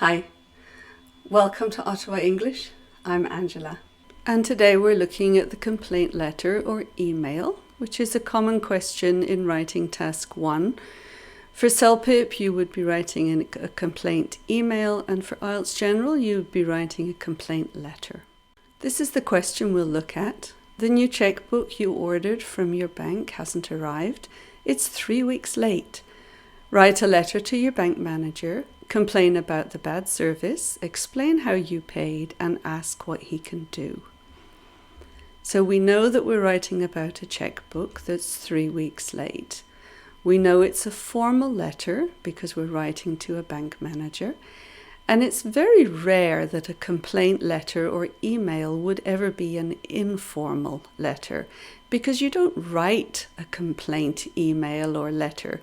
Hi, welcome to Ottawa English. I'm Angela, and today we're looking at the complaint letter or email, which is a common question in writing task 1. For celpip, you would be writing a complaint email, and for IELTS General, you would be writing a complaint letter. This is the question we'll look at. The new checkbook you ordered from your bank hasn't arrived. It's 3 weeks late. Write a letter to your bank manager, complain about the bad service, explain how you paid, and ask what he can do. So we know that we're writing about a checkbook that's 3 weeks late. We know it's a formal letter because we're writing to a bank manager, and it's very rare that a complaint letter or email would ever be an informal letter, because you don't write a complaint email or letter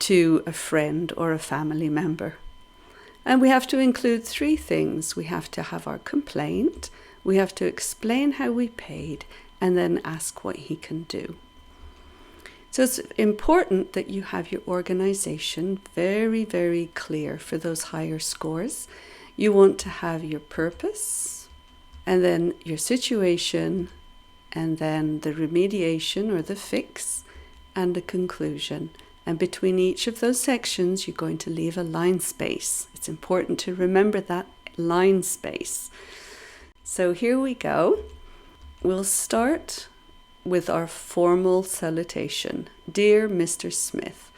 to a friend or a family member. And we have to include 3 things. We have to have our complaint, we have to explain how we paid, and then ask what he can do. So it's important that you have your organization very, very clear for those higher scores. You want to have your purpose, and then your situation, and then the remediation or the fix, and the conclusion. And between each of those sections, you're going to leave a line space. It's important to remember that line space. So here we go. We'll start with our formal salutation. Dear Mr. Smith.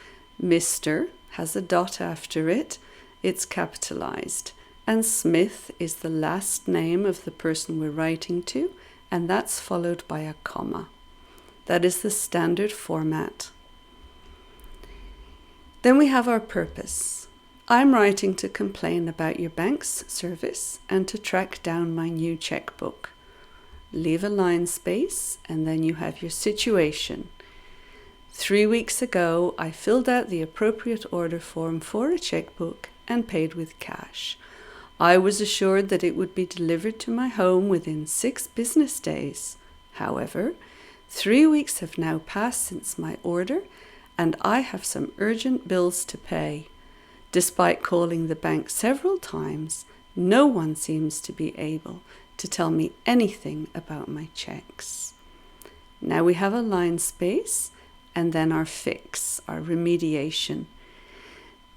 Mr. has a dot after it. It's capitalized. And Smith is the last name of the person we're writing to, and that's followed by a comma. That is the standard format. Then we have our purpose. I'm writing to complain about your bank's service and to track down my new checkbook. Leave a line space, and then you have your situation. 3 weeks ago, I filled out the appropriate order form for a checkbook and paid with cash. I was assured that it would be delivered to my home within 6 business days. However, 3 weeks have now passed since my order, and I have some urgent bills to pay. Despite calling the bank several times, no one seems to be able to tell me anything about my checks. Now we have a line space, and then our fix, our remediation.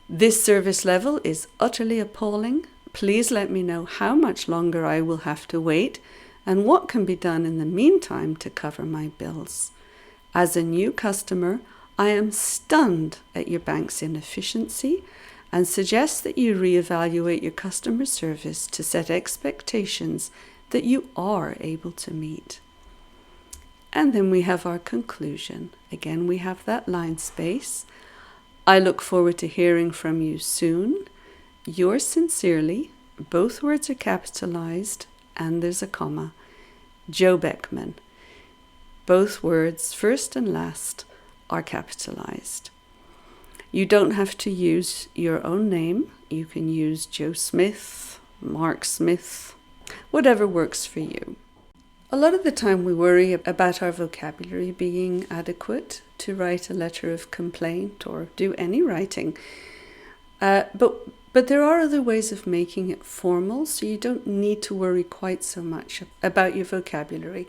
This service level is utterly appalling. Please let me know how much longer I will have to wait, and what can be done in the meantime to cover my bills. As a new customer, I am stunned at your bank's inefficiency and suggest that you reevaluate your customer service to set expectations that you are able to meet. And then we have our conclusion. Again, we have that line space. I look forward to hearing from you soon. Yours sincerely, both words are capitalized and there's a comma, Joe Beckman. Both words, first and last, are capitalized. You don't have to use your own name. You can use Joe Smith, Mark Smith, whatever works for you. A lot of the time we worry about our vocabulary being adequate to write a letter of complaint or do any writing. But there are other ways of making it formal, so you don't need to worry quite so much about your vocabulary.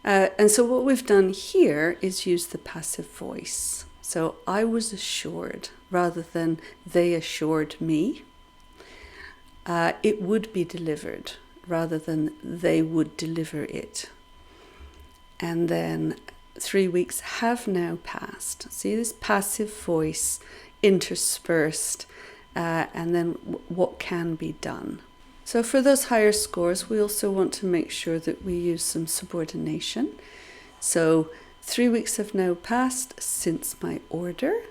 And so what we've done here is use the passive voice. So I was assured rather than they assured me. It would be delivered rather than they would deliver it. And then 3 weeks have now passed. See this passive voice interspersed, and then what can be done. So for those higher scores, we also want to make sure that we use some subordination. So 3 weeks have now passed since my order.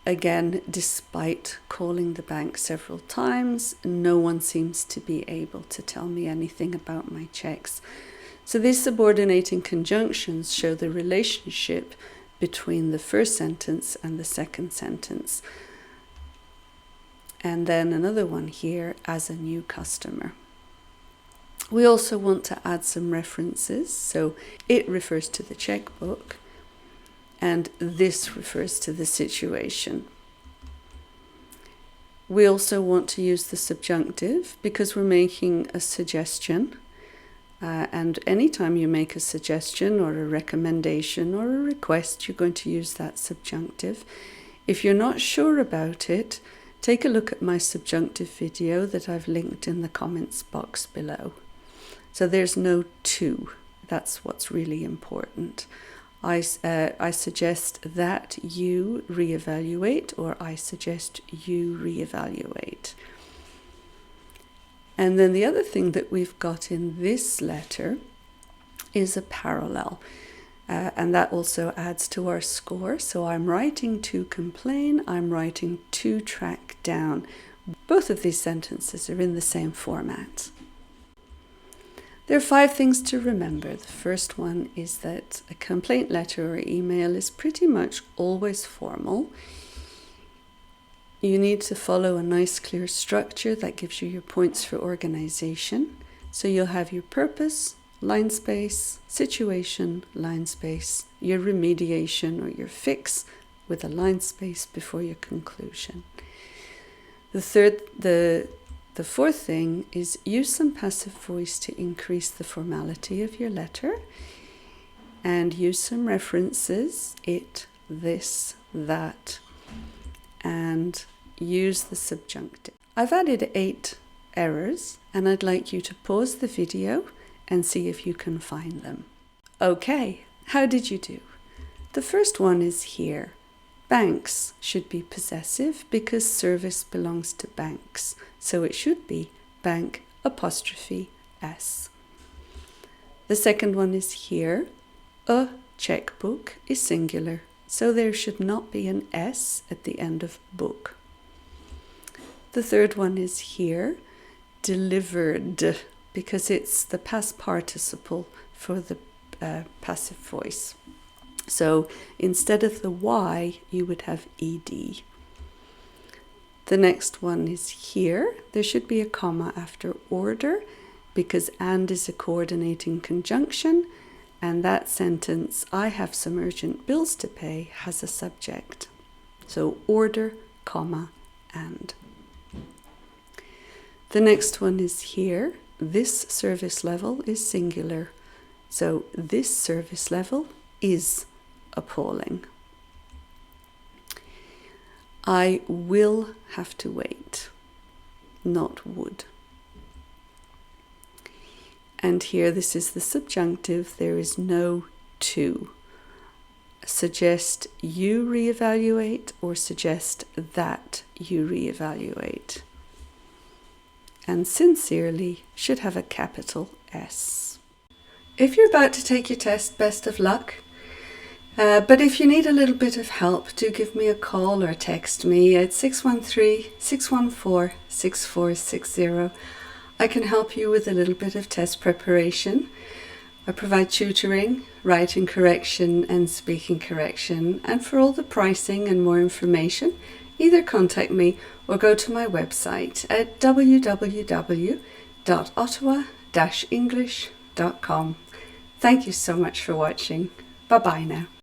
Again, despite calling the bank several times, no one seems to be able to tell me anything about my checks. So these subordinating conjunctions show the relationship between the first sentence and the second sentence. And then another one here, as a new customer. We also want to add some references. So it refers to the checkbook, and this refers to the situation. We also want to use the subjunctive because we're making a suggestion. And anytime you make a suggestion or a recommendation or a request, you're going to use that subjunctive. If you're not sure about it, take a look at my subjunctive video that I've linked in the comments box below. So there's no to. That's what's really important. I suggest that you reevaluate, or I suggest you reevaluate. And then the other thing that we've got in this letter is a parallel. And that also adds to our score. So I'm writing to complain, I'm writing to track down. Both of these sentences are in the same format. There are 5 things to remember. The first one is that a complaint letter or email is pretty much always formal. You need to follow a nice clear structure that gives you your points for organization. So you'll have your purpose, line space, situation, line space, your remediation or your fix with a line space before your conclusion. The fourth thing is use some passive voice to increase the formality of your letter, and use some references, it, this, that, and use the subjunctive. I've added 8 errors, and I'd like you to pause the video and see if you can find them. Okay, how did you do? The first one is here. Banks should be possessive because service belongs to banks. So it should be bank apostrophe s. The second one is here. A checkbook is singular, so there should not be an s at the end of book. The third one is here. Delivered, because it's the past participle for the passive voice. So instead of the y, you would have ed. The next one is here. There should be a comma after order because and is a coordinating conjunction, and that sentence, I have some urgent bills to pay, has a subject. So order, comma, and. The next one is here. This service level is singular. So this service level is appalling. I will have to wait, not would. And here, this is the subjunctive. There is no to. Suggest you reevaluate or suggest that you reevaluate. And sincerely should have a capital S. If you're about to take your test, best of luck. But if you need a little bit of help, do give me a call or text me at 613-614-6460. I can help you with a little bit of test preparation. I provide tutoring, writing correction and speaking correction. And for all the pricing and more information, either contact me or go to my website at www.ottawa-english.com. Thank you so much for watching. Bye-bye now.